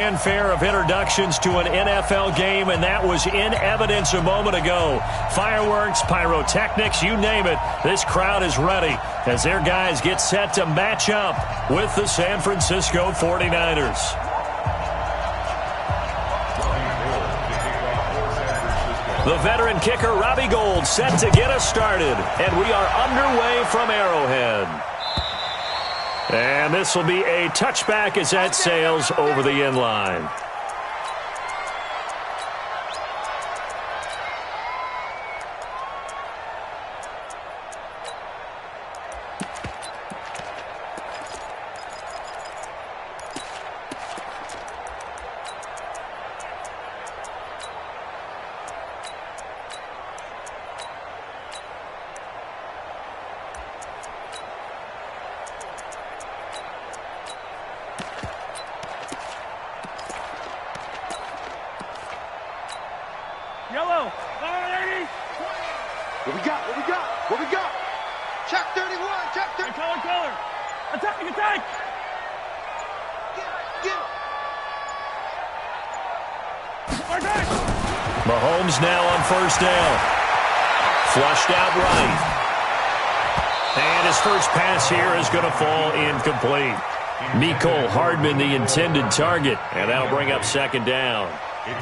Fanfare of introductions to an NFL game, and that was in evidence a moment ago. Fireworks, pyrotechnics, you name it. This crowd is ready as their guys get set to match up with the San Francisco 49ers. The veteran kicker, Robbie Gould, set to get us started, and we are underway from Arrowhead. And this will be a touchback as that sails over the end line. Yellow, 80. What we got? What we got? What we got? Check 31. Check 30. Color. Attack, attack. Get it. Mahomes now on first down. Flushed out right. And his first pass here is going to fall incomplete. Mecole Hardman, the intended target, and that'll bring up second down.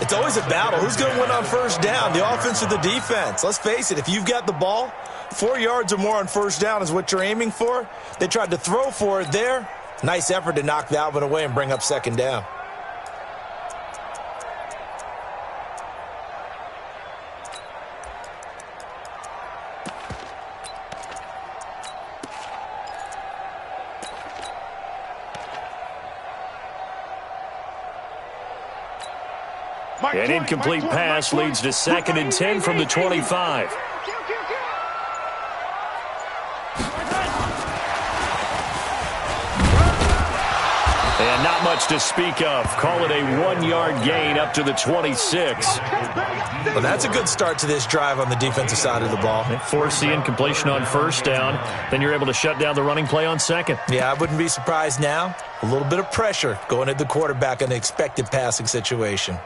It's always a battle. Who's going to win on first down, the offense or the defense? Let's face it, if you've got the ball, 4 yards or more on first down is what you're aiming for. They tried to throw for it there. Nice effort to knock that one away and bring up second down. An incomplete pass leads to 2nd and 10 from the 25. And not much to speak of. Call it a 1-yard gain up to the 26. Well, that's a good start to this drive on the defensive side of the ball. Force the incompletion on first down. Then you're able to shut down the running play on second. Yeah, I wouldn't be surprised now. A little bit of pressure going at the quarterback in the expected passing situation.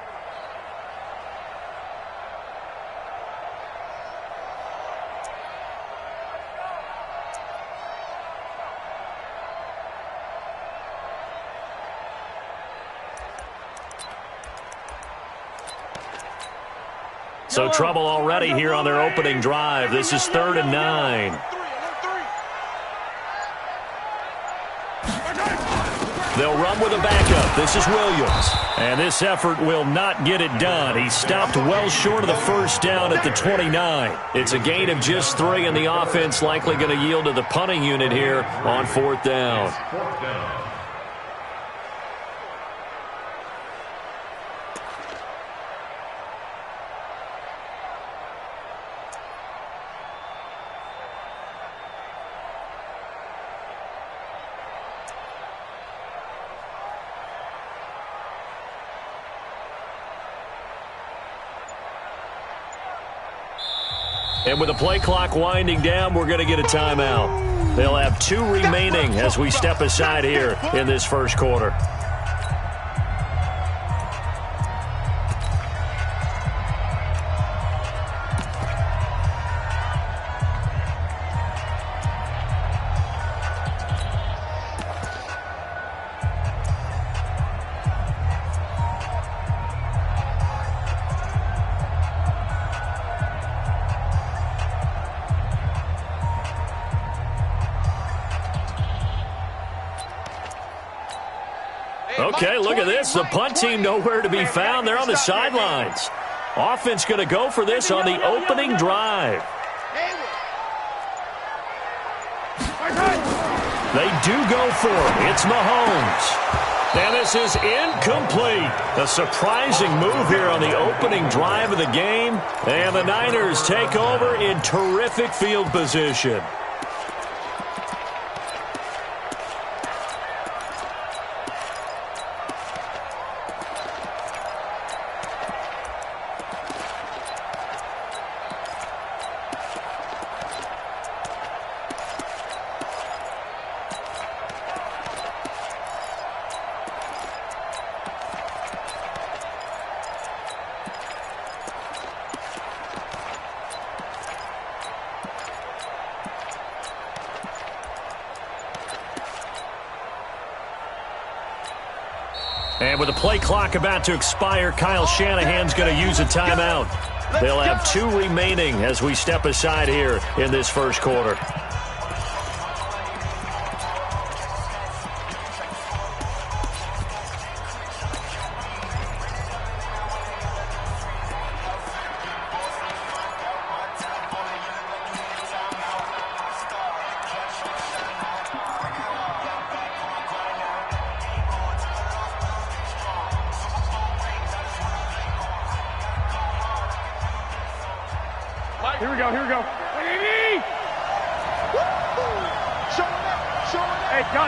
So trouble already here on their opening drive. This is 3rd and 9. They'll run with a backup. This is Williams. And this effort will not get it done. He stopped well short of the first down at the 29. It's a gain of just 3, and the offense likely going to yield to the punting unit here on 4th down. And with the play clock winding down, we're going to get a timeout. They'll have 2 remaining as we step aside here in this first quarter. Okay, look at this. The punt team nowhere to be found. They're on the sidelines. Offense going to go for this on the opening drive. They do go for it. It's Mahomes. And this is incomplete. A surprising move here on the opening drive of the game. And the Niners take over in terrific field position. And with the play clock about to expire, Kyle Shanahan's going to use a timeout. They'll have 2 remaining as we step aside here in this first quarter. Here we go, here we go. Hey, gun.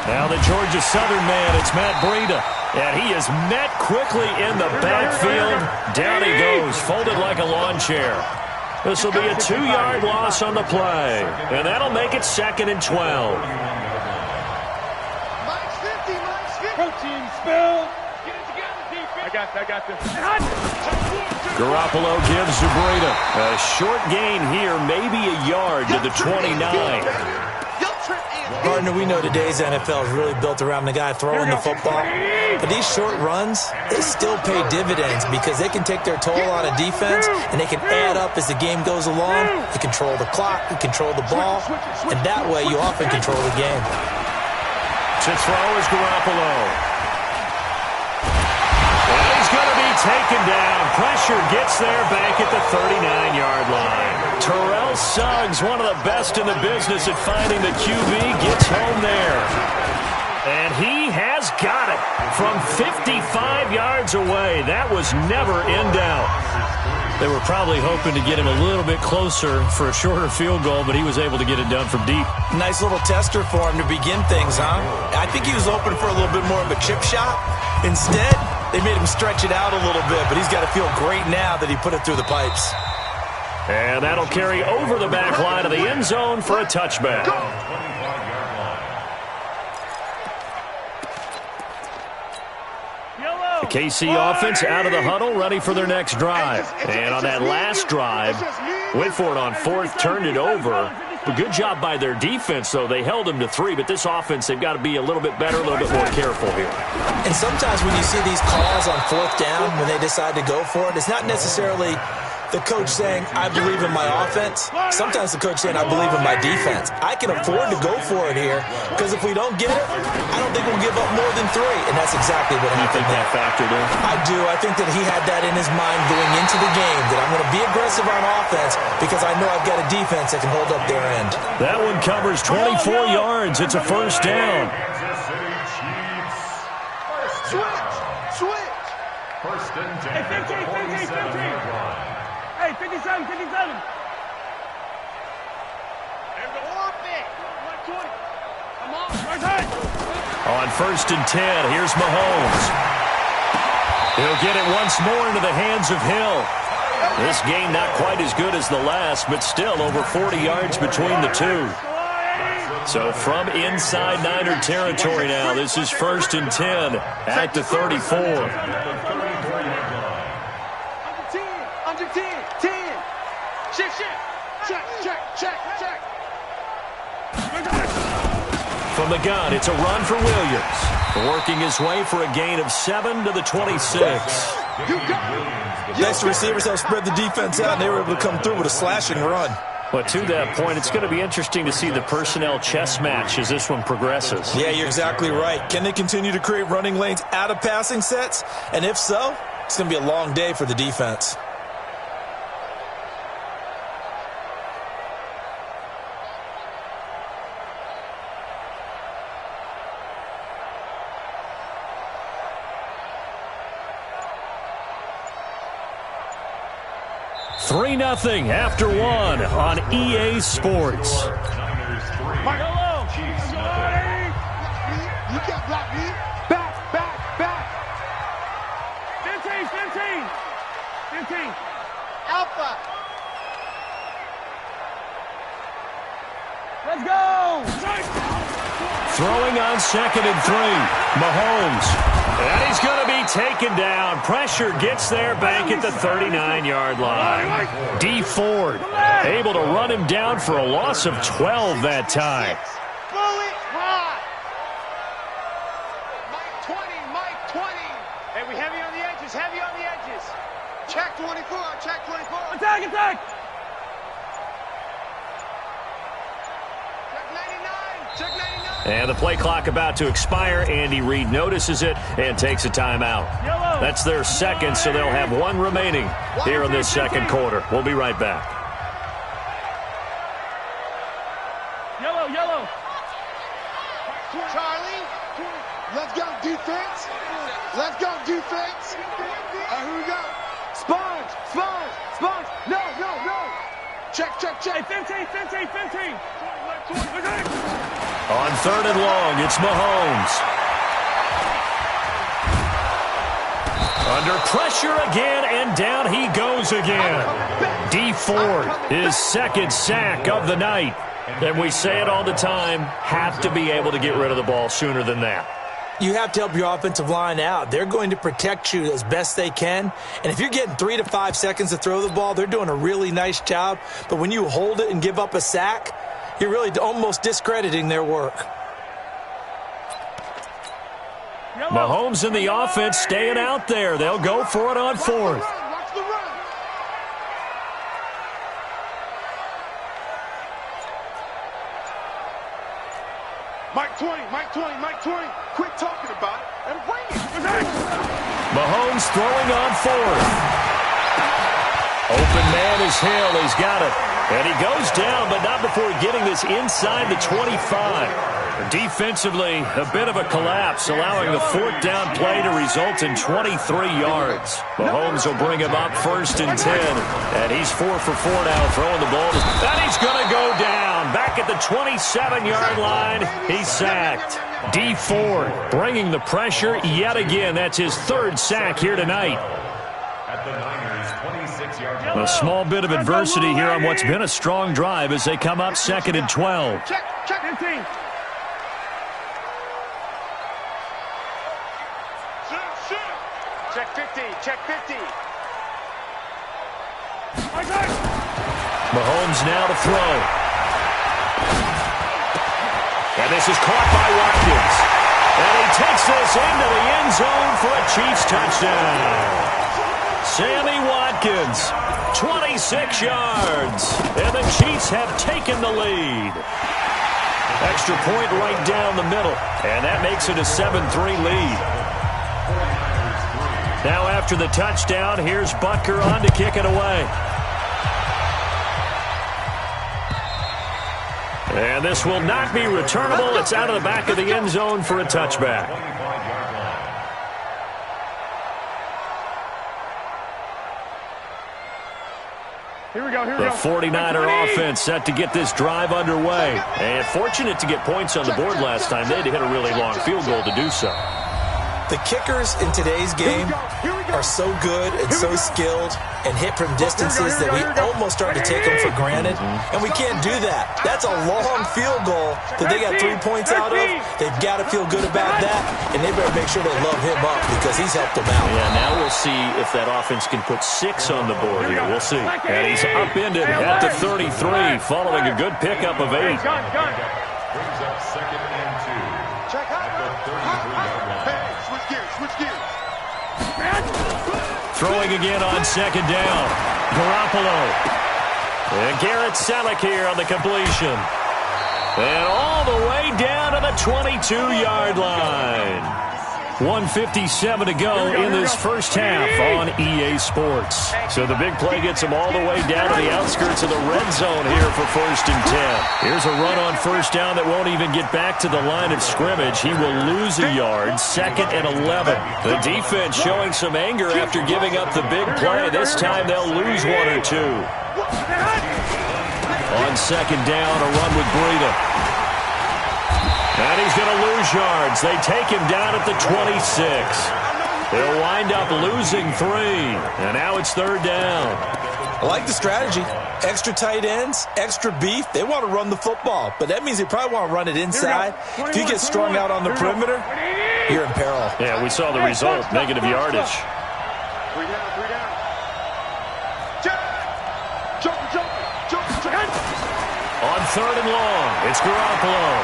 Now the Georgia Southern man, it's Matt Breida. And he is met quickly in the backfield. Down he goes, folded like a lawn chair. This will be a 2-yard loss on the play. And that'll make it 2nd and 12. Mike's 50, Mike's 50. Protein spill. Get it together, defense. I got this. Garoppolo gives to Breida. A short gain here, maybe a yard to the 29. Partner, we know today's NFL is really built around the guy throwing the football. But these short runs, they still pay dividends because they can take their toll on a defense and they can add up as the game goes along. You control the clock, you control the ball, and that way you often control the game. To throw is Garoppolo. And he's going to be taken down. Pressure gets there back at the 39-yard line. Terrell Suggs, one of the best in the business at finding the QB, gets home there. And he has got it from 55 yards away. That was never in doubt. They were probably hoping to get him a little bit closer for a shorter field goal, but he was able to get it done from deep. Nice little tester for him to begin things, huh? I think he was open for a little bit more of a chip shot. Instead, they made him stretch it out a little bit, but he's got to feel great now that he put it through the pipes. And that'll carry over the back line of the end zone for a touchback. The KC offense out of the huddle, ready for their next drive. And on that last drive, went for it on 4th, turned it over. A good job by their defense, though. They held them to 3, but this offense, they've got to be a little bit better, a little bit more careful here. And sometimes when you see these calls on 4th down, when they decide to go for it, it's not necessarily the coach saying, I believe in my offense. Sometimes the coach saying, I believe in my defense. I can afford to go for it here because if we don't get it, I don't think we'll give up more than 3. And that's exactly what happened. You think that factored in? I do. I think that he had that in his mind going into the game, that I'm going to be aggressive on offense because I know I've got a defense that can hold up their end. That one covers 24 yards. It's a 1st down. Switch. First and 10. Hey, 57. In the orbit. 120. Come on. Right side. On 1st and 10, here's Mahomes. He'll get it once more into the hands of Hill. This game not quite as good as the last, but still over 40 yards between the two. So from inside Niner territory now, this is 1st and 10 at the 34. Under 10. Check. From the gun, it's a run for Williams. Working his way for a gain of 7 to the 26. Next receivers helped spread the defense out, and they were able to come through with a slashing run. But to that point, it's going to be interesting to see the personnel chess match as this one progresses. Yeah, you're exactly right. Can they continue to create running lanes out of passing sets? And if so, it's going to be a long day for the defense. Three 3-0 after 1 on EA Sports. Hello. You can't block me. Back. 15. Alpha. Let's go. Throwing on 2nd and 3. Mahomes. And he's going to be taken down. Pressure gets there back at the 39-yard line. D. Ford able to run him down for a loss of 12 that time. 20, Mike 20. Hey, we heavy on the edges, heavy on the edges. Check 24, check 24. Attack, attack. Check 99, check 99. And the play clock about to expire. Andy Reid notices it and takes a timeout. Yellow. That's their second, so they'll have one remaining here in this second quarter. We'll be right back. Yellow, yellow. Charlie, let's go defense. Let's go defense. Here we go. Sponge, sponge, sponge. No, no, no. Check, check, check. Hey, 15. On third and long, it's Mahomes. Under pressure again, and down he goes again. D Ford, his second sack of the night. And we say it all the time, have to be able to get rid of the ball sooner than that. You have to help your offensive line out. They're going to protect you as best they can. And if you're getting 3 to 5 seconds to throw the ball, they're doing a really nice job. But when you hold it and give up a sack, you're really almost discrediting their work. Mahomes and the offense staying out there. They'll go for it on fourth. Watch the run. Mike 20, Mike 20, Mike 20. Quit talking about it and bring it. Mahomes throwing on fourth. Open man is Hill. He's got it. And he goes down, but not before getting this inside the 25. Defensively, a bit of a collapse, allowing the fourth down play to result in 23 yards. Mahomes will bring him up first and 10. And he's 4 for 4 now, throwing the ball. And he's going to go down. Back at the 27-yard line, he's sacked. D Ford bringing the pressure yet again. That's his third sack here tonight. A small bit of adversity here on what's been a strong drive as they come up second and 12. Check 15. Check 50, check 50. Mahomes now to throw. And this is caught by Watkins. And he takes this into the end zone for a Chiefs touchdown. Sammy Watkins, 26 yards. And the Chiefs have taken the lead. Extra point right down the middle. And that makes it a 7-3 lead. Now after the touchdown, here's Butker on to kick it away. And this will not be returnable. It's out of the back of the end zone for a touchback. Here we go, here we The go. 49er offense set to get this drive underway. And fortunate to get points on the board last time. They had to hit a really long field goal to do so. The kickers in today's game are so good and so skilled and hit from distances that we almost start to take them for granted, and we can't do that. That's a long field goal that they got 3 points out of. They've got to feel good about that, and they better make sure they love him up because he's helped them out. Yeah, now we'll see if that offense can put 6 on the board here. We'll see. And he's upended at the 33 following a good pickup of 8. Gun. Brings up second and 2. Check out. Hey, switch gears. Throwing again on second down. Garoppolo. And Garrett Selleck here on the completion. And all the way down to the 22-yard line. 1:57 to go in this first half on EA Sports. So the big play gets them all the way down to the outskirts of the red zone here for first and 10. Here's a run on first down that won't even get back to the line of scrimmage. He will lose a yard, second and 11. The defense showing some anger after giving up the big play. This time they'll lose 1 or 2. On second down, a run with Breida. And he's going to lose yards. They take him down at the 26. They'll wind up losing 3. And now it's third down. I like the strategy. Extra tight ends, extra beef. They want to run the football, but that means they probably want to run it inside. If you get strung out on the perimeter, you're in peril. Yeah, we saw the result. Negative yardage. 3 down. Jump. On third and long, it's Garoppolo.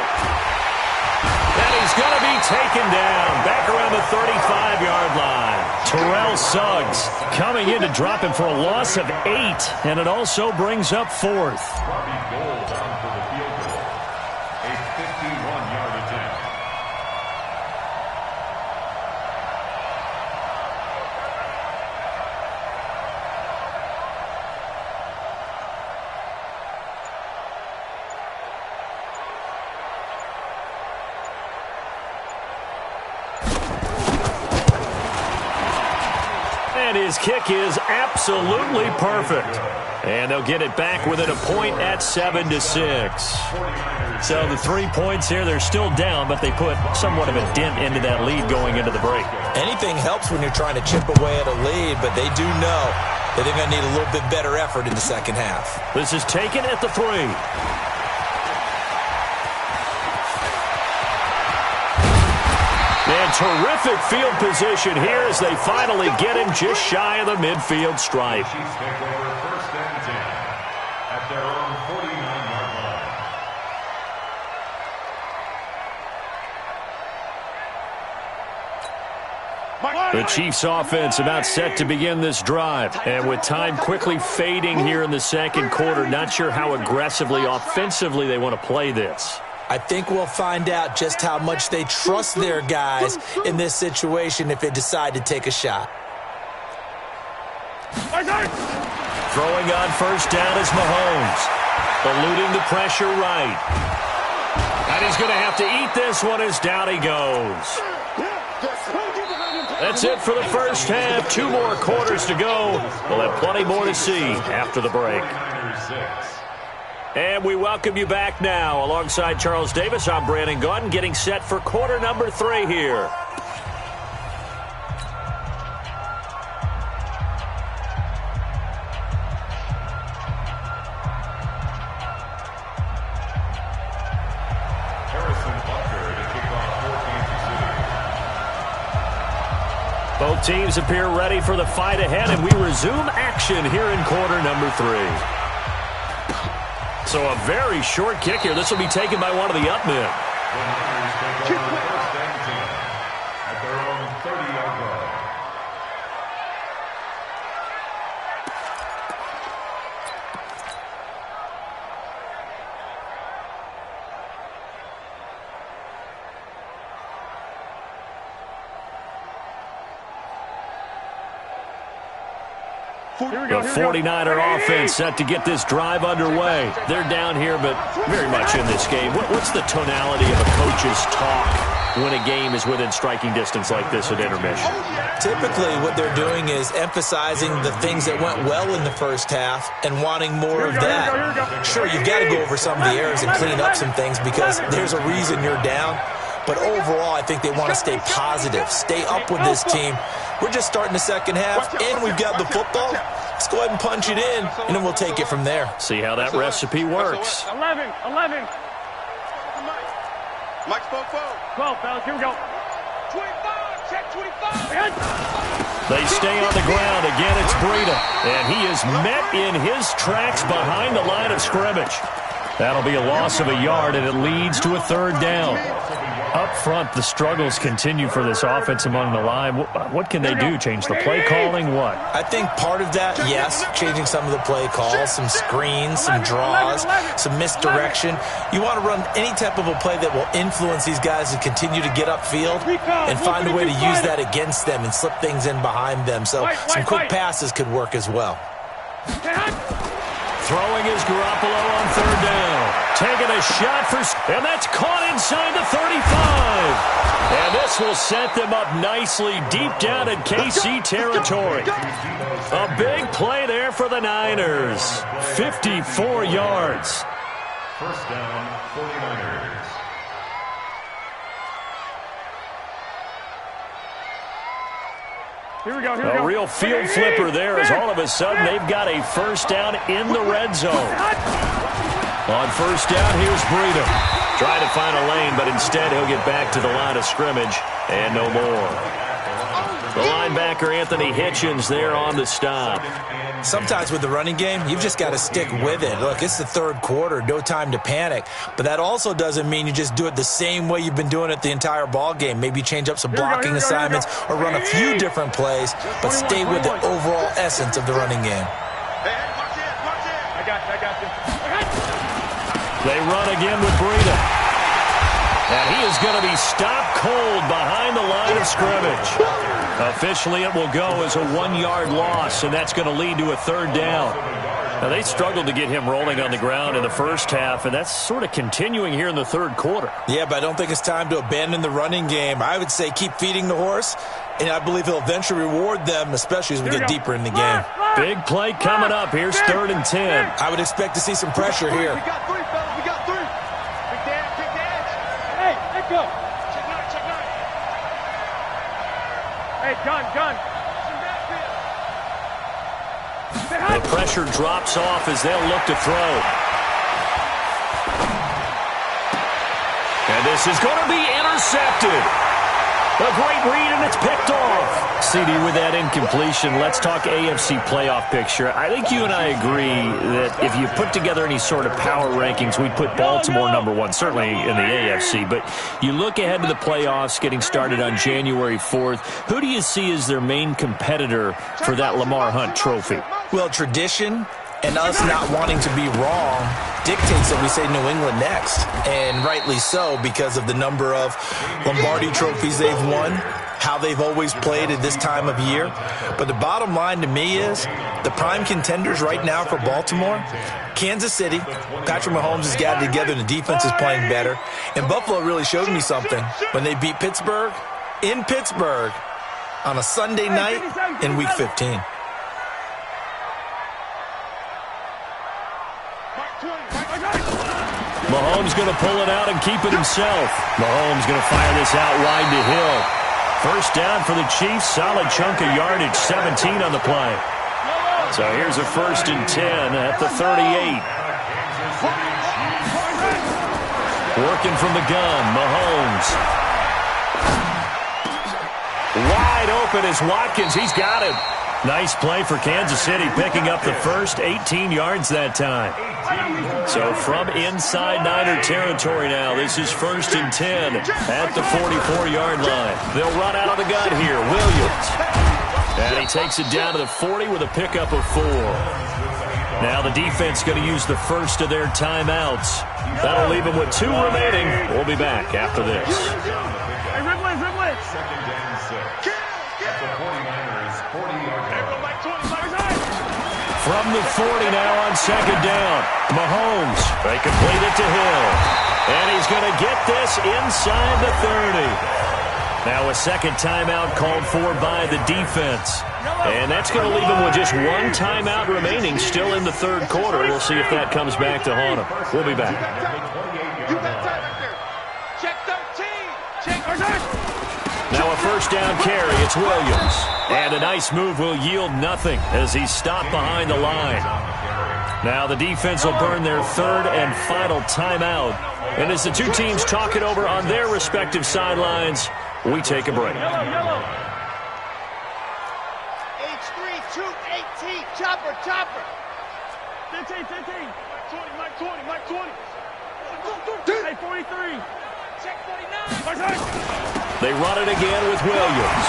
And he's going to be taken down. Back around the 35-yard line. Terrell Suggs coming in to drop him for a loss of 8, and it also brings up 4th. Robbie Gould on for the field goal. A 51-yard attempt. And his kick is absolutely perfect. And they'll get it back within a point at 7-6. So the 3 points here, they're still down, but they put somewhat of a dent into that lead going into the break. Anything helps when you're trying to chip away at a lead, but they do know that they're going to need a little bit better effort in the second half. This is taken at the 3. And terrific field position here as they finally get him just shy of the midfield stripe. Chiefs take over 1st and 10 at their own 49-yard line. The Chiefs offense about set to begin this drive. And with time quickly fading here in the second quarter, not sure how aggressively, offensively they want to play this. I think we'll find out just how much they trust their guys in this situation if they decide to take a shot. Throwing on 1st down is Mahomes. Eluding the pressure right. And he's going to have to eat this one as down he goes. That's it for the first half. 2 more quarters to go. We'll have plenty more to see after the break. And we welcome you back now. Alongside Charles Davis, I'm Brandon Gaudin, getting set for quarter number 3 here. Both teams appear ready for the fight ahead, and we resume action here in quarter number 3. So a very short kick here. This will be taken by one of the up men. At their own 30-yard line. The 49er offense set to get this drive underway. They're down here, but very much in this game. What's the tonality of a coach's talk when a game is within striking distance like this at intermission? Typically, what they're doing is emphasizing the things that went well in the first half and wanting more of that. Sure, you've got to go over some of the errors and clean up some things because there's a reason you're down. But overall, I think they want to stay positive, stay up with this team. We're just starting the second half, and we've got the football. Let's go ahead and punch it in, and then we'll take it from there. See how that recipe works. 11. Mike spoke forward. 12, fellas, here we go. 25, check 25. They stay on the ground. Again, it's Breida. And he is met in his tracks behind the line of scrimmage. That'll be a loss of a yard, and it leads to a 3rd down. Up front, the struggles continue for this offense among the line. What can they do? Change the play calling? What? I think part of that, yes, changing some of the play calls, some screens, some draws, some misdirection. You want to run any type of a play that will influence these guys to continue to get upfield and find a way to use that against them and slip things in behind them. So some quick passes could work as well. Throwing is Garoppolo on 3rd down. Taking a shot for, and that's caught inside the 35. And this will set them up nicely deep down in KC territory. A big play there for the Niners. 54 yards. 1st down, 49ers. Here we go. A real field flipper there as all of a sudden they've got a 1st down in the red zone. On 1st down, here's Breida. Trying to find a lane, but instead he'll get back to the line of scrimmage and no more. The linebacker linebacker Anthony Hitchens there on the stop. Sometimes with the running game, you've just got to stick with it. Look, it's the third quarter, no time to panic. But that also doesn't mean you just do it the same way you've been doing it the entire ball game. Maybe change up some blocking assignments or run a few different plays, but stay with the overall essence of the running game. I got you. They run again with Breida. And he is going to be stopped cold behind the line of scrimmage. Officially, it will go as a 1-yard loss, and that's going to lead to a third down. Now, they struggled to get him rolling on the ground in the first half, and that's sort of continuing here in the third quarter. Yeah, but I don't think it's time to abandon the running game. I would say keep feeding the horse, and I believe he'll eventually reward them, especially as we get deeper in the game. Big play coming up. Here's 3rd and 10. I would expect to see some pressure here. We got 3, fellas. We got 3. Big dance. Hey, let go. Check 9. Hey, gun. The pressure drops off as they'll look to throw. And this is going to be intercepted. A great read, and it's picked off. CD, with that incompletion, let's talk AFC playoff picture. I think you and I agree that if you put together any sort of power rankings, we'd put Baltimore #1, certainly in the AFC. But you look ahead to the playoffs getting started on January 4th. Who do you see as their main competitor for that Lamar Hunt trophy? Well, tradition and us not wanting to be wrong dictates that we say New England next. And rightly so, because of the number of Lombardi trophies they've won, how they've always played at this time of year. But the bottom line to me is the prime contenders right now for Baltimore, Kansas City. Patrick Mahomes has got it together and the defense is playing better. And Buffalo really showed me something when they beat Pittsburgh in Pittsburgh on a Sunday night in Week 15. Mahomes going to pull it out and keep it himself. Mahomes going to fire this out wide to Hill. First down for the Chiefs. Solid chunk of yardage, 17 on the play. So here's a 1st and 10 at the 38. Working from the gun, Mahomes. Wide open is Watkins. He's got it. Nice play for Kansas City, picking up the first, 18 yards that time. So from inside Niner territory now, this is 1st and 10 at the 44-yard line. They'll run out of the gun here. Williams. And he takes it down to the 40 with a pickup of 4. Now the defense going to use the first of their timeouts. That'll leave them with 2 remaining. We'll be back after this. Hey, Ridley. Second down 6. At the 49ers, 40-yard line. From the 40 now on 2nd down. Mahomes. They complete it to Hill. And he's going to get this inside the 30. Now a second timeout called for by the defense. And that's going to leave him with just 1 timeout remaining still in the third quarter. We'll see if that comes back to haunt him. We'll be back. Check 13. Check 13. Now a first down carry. It's Williams. And a nice move will yield nothing as he's stopped behind the line. Now the defense will burn their 3rd and final timeout. And as the two teams talk it over on their respective sidelines, we take a break. H3, 218, chopper. 15. 20, Mike 20. Hey, 43. Check 49. They run it again with Williams.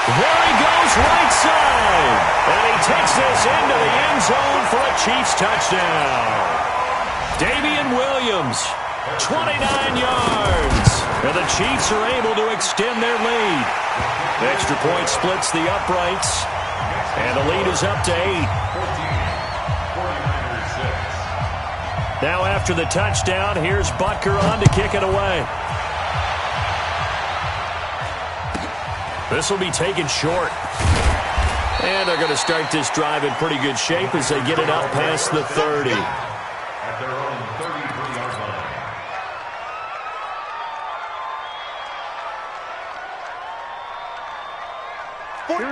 There he goes right side. And he takes this into the end zone for a Chiefs touchdown. Damian Williams, 29 yards. And the Chiefs are able to extend their lead. Extra point splits the uprights. And the lead is up to 8. Now after the touchdown, here's Butker on to kick it away. This will be taken short. And they're going to start this drive in pretty good shape as they get it up past the 30. At their own 33-yard line.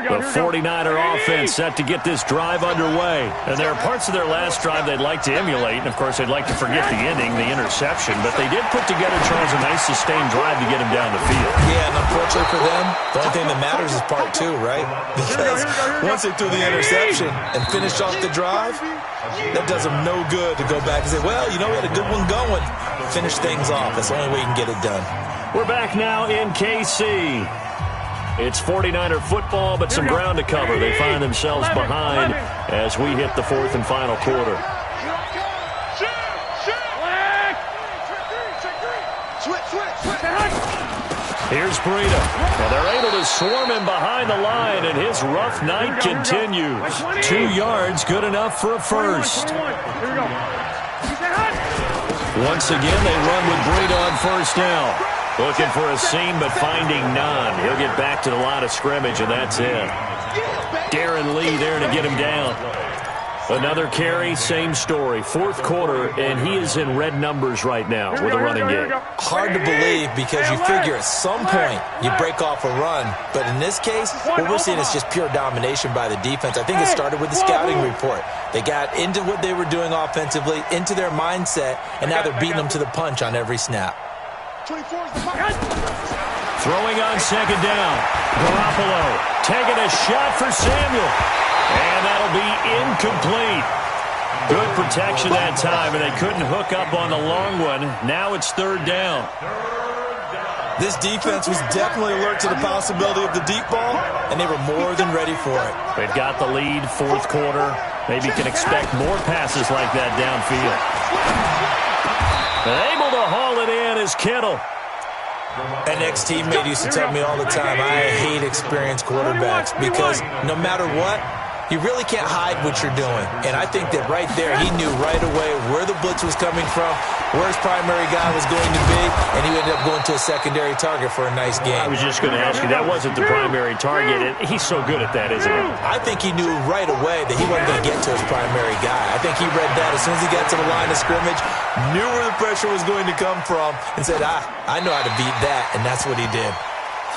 The 49er offense set to get this drive underway. And there are parts of their last drive they'd like to emulate. And, of course, they'd like to forget the ending, the interception. But they did put together, Charles, a nice sustained drive to get him down the field. Yeah, and unfortunately for them, only thing that matters is part two, right? Because once they threw the interception and finished off the drive, that does them no good to go back and say, well, you know, we had a good one going. Finish things off. That's the only way you can get it done. We're back now in KC. It's 49er football, but some ground to cover. They find themselves behind as we hit the fourth and final quarter. Here's Breida. Well, they're able to swarm him behind the line, and his rough night continues. 2 yards, good enough for a first. Once again, they run with Breida on first down. Looking for a seam, but finding none. He'll get back to the line of scrimmage, and that's it. Darren Lee there to get him down. Another carry, same story. Fourth quarter, and he is in red numbers right now with a running game. Hard to believe because you figure at some point you break off a run. But in this case, what we're seeing is just pure domination by the defense. I think it started with the scouting report. They got into what they were doing offensively, into their mindset, and now they're beating them to the punch on every snap. Throwing on second down. Garoppolo taking a shot for Samuel. And that'll be incomplete. Good protection that time, and they couldn't hook up on the long one. Now it's third down. This defense was definitely alert to the possibility of the deep ball, and they were more than ready for it. They've got the lead, fourth quarter. Maybe can expect more passes like that downfield. And able to haul it in is Kittle. An ex-teammate used to tell me all the time, I hate experienced quarterbacks because no matter what, you really can't hide what you're doing. And I think that right there, he knew right away where the blitz was coming from, where his primary guy was going to be, and he ended up going to a secondary target for a nice game. I was just going to ask you, that wasn't the primary target, and he's so good at that, isn't he? I think he knew right away that he wasn't going to get to his primary guy. I think he read that as soon as he got to the line of scrimmage, knew where the pressure was going to come from, and said, I know how to beat that, and that's what he did.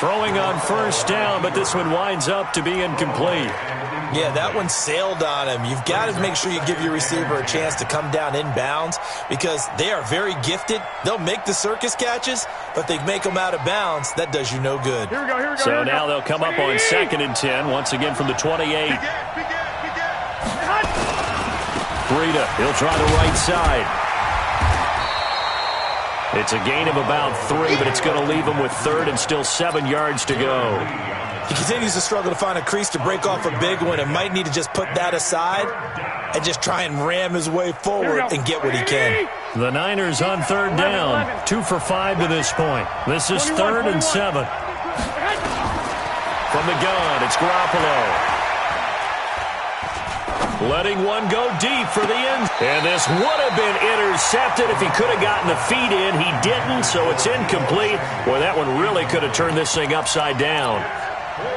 Throwing on first down, but this one winds up to be incomplete. Yeah, that one sailed on him. You've got to make sure you give your receiver a chance to come down inbounds because they are very gifted. They'll make the circus catches, but they make them out of bounds. That does you no good. Here we go. So now they'll come up on 2nd and 10, once again from the 28. Breida, he'll try the right side. It's a gain of about 3, but it's going to leave him with third and still 7 yards to go. He continues to struggle to find a crease to break off a big one and might need to just put that aside and just try and ram his way forward and get what he can. The Niners on third down, 2 for 5 to this point. This is 3rd and 7. From the gun, it's Garoppolo. Letting one go deep for the end. And this would have been intercepted if he could have gotten the feet in. He didn't, so it's incomplete. Boy, that one really could have turned this thing upside down.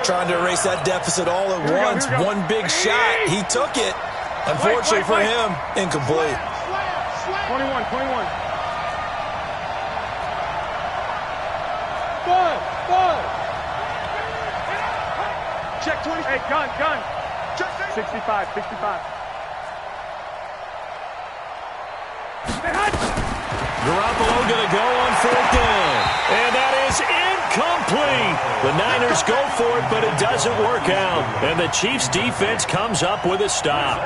Trying to erase that deficit all at once. One big shot. He took it. Unfortunately for him, incomplete. 21. Bud. Check 20. Hey, gun. 65. Garoppolo going to go on fourth down. And that is incomplete. The Niners go for it, but it doesn't work out. And the Chiefs' defense comes up with a stop.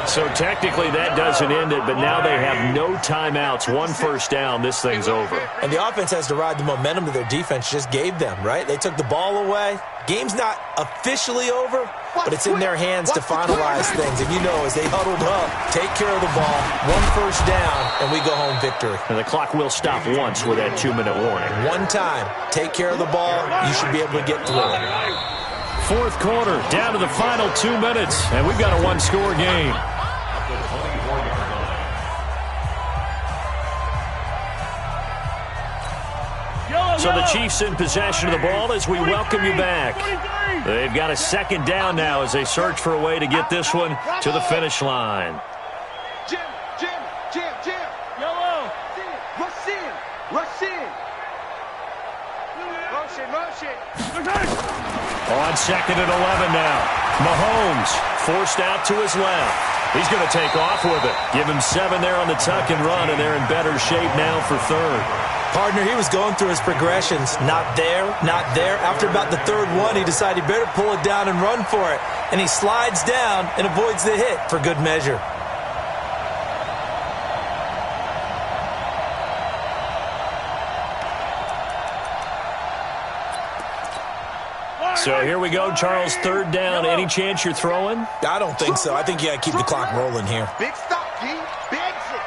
So technically that doesn't end it, but now they have no timeouts. 1 first down, this thing's over. And the offense has to ride the momentum that their defense just gave them, right? They took the ball away. Game's not officially over, but it's in their hands to finalize things. And you know, as they huddled up, take care of the ball, 1 first down, and we go home victory. And the clock will stop once with that 2-minute warning. One time, take care of the ball, you should be able to get through it. Fourth quarter, down to the final 2 minutes, and we've got a 1-score game. So the Chiefs in possession of the ball as we welcome you back. They've got a 2nd down now as they search for a way to get this one to the finish line. Jim. Yellow. Rush in. Motion. On 2nd and 11 now. Mahomes forced out to his left. He's going to take off with it. Give him 7 there on the tuck and run, and they're in better shape now for third. Partner, he was going through his progressions. Not there, not there. After about the third one, he decided he better pull it down and run for it. And he slides down and avoids the hit for good measure. So here we go, Charles, third down. Any chance you're throwing? I don't think so. I think you got to keep the clock rolling here. Big stop, G. Big exit.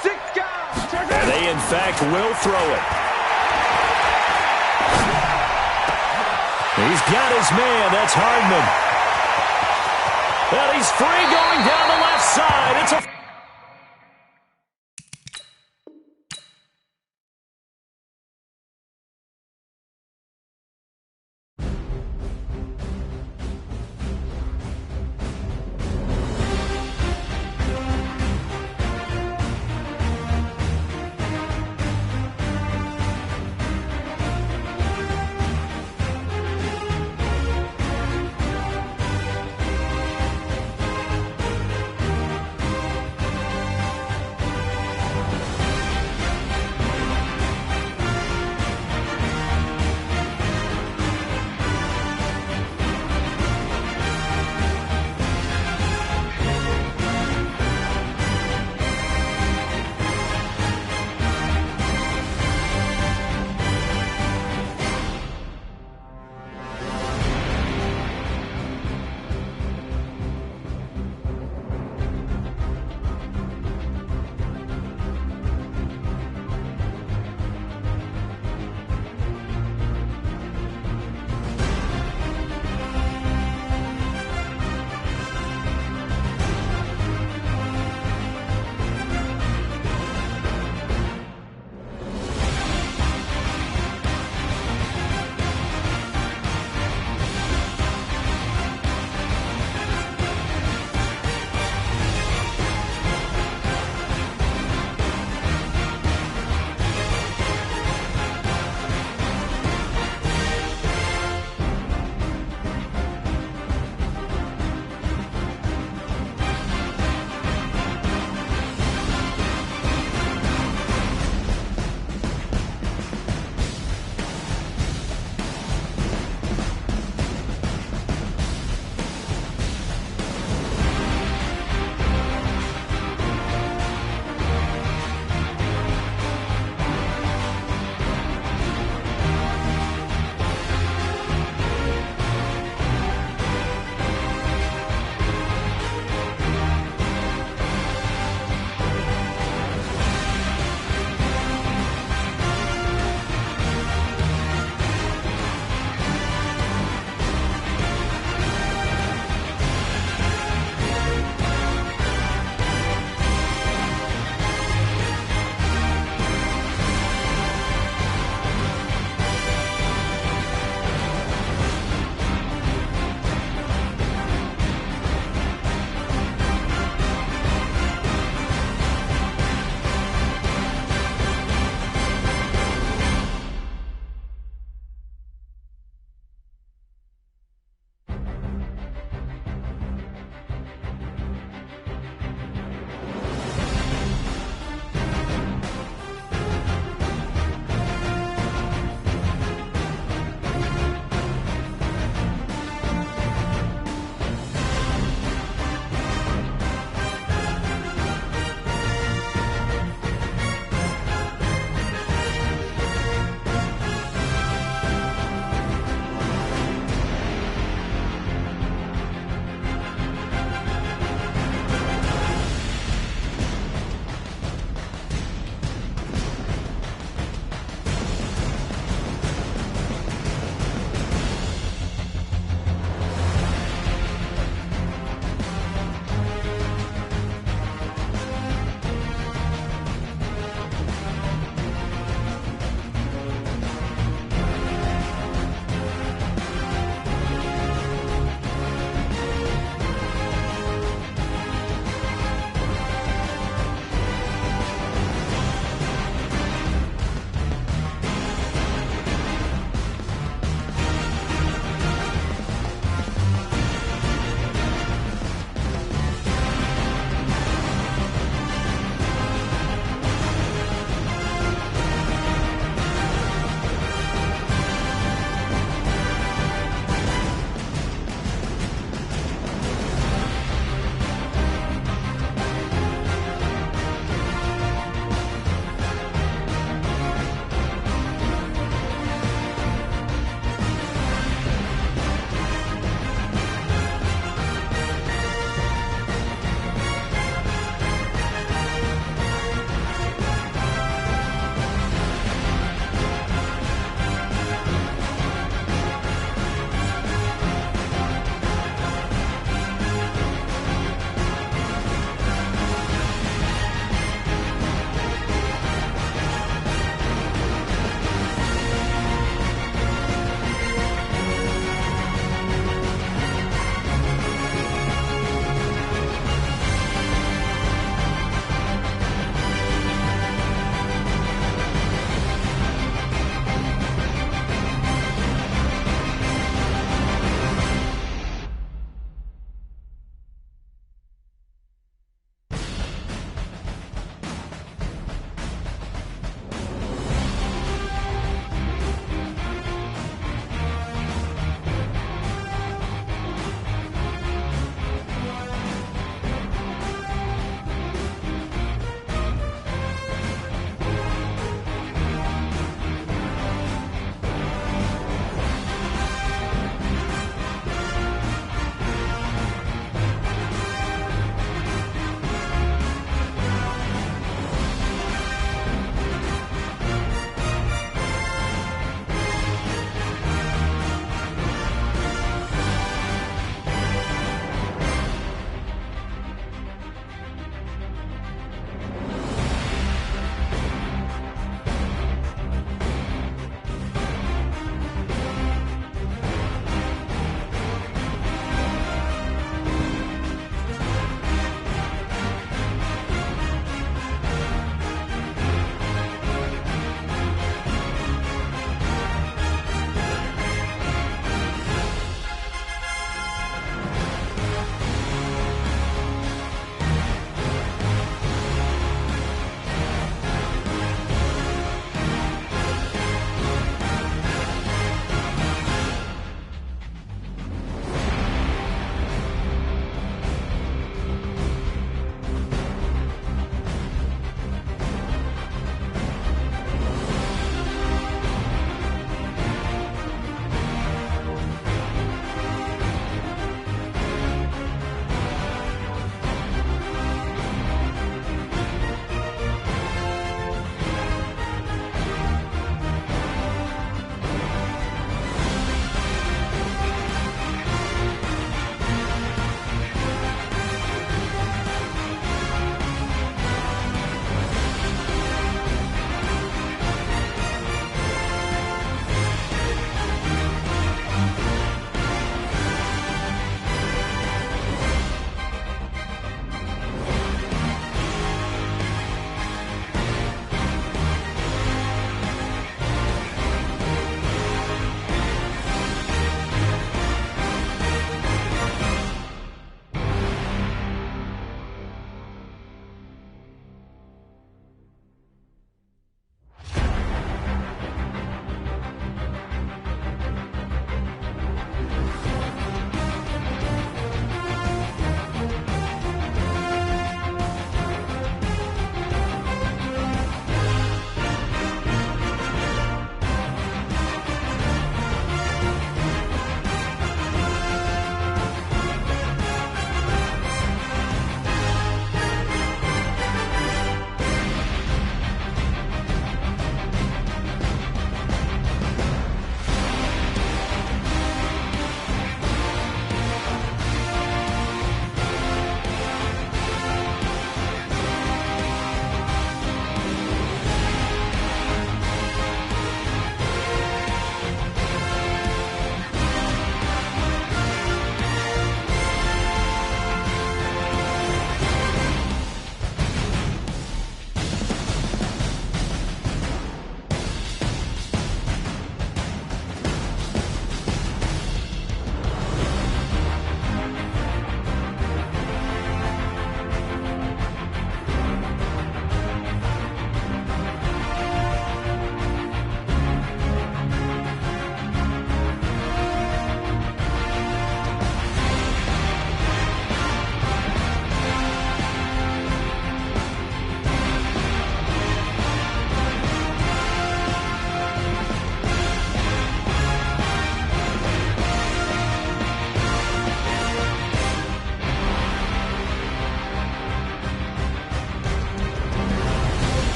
6 guys. And they, in fact, will throw it. He's got his man. That's Hardman. And he's free going down the left side. It's a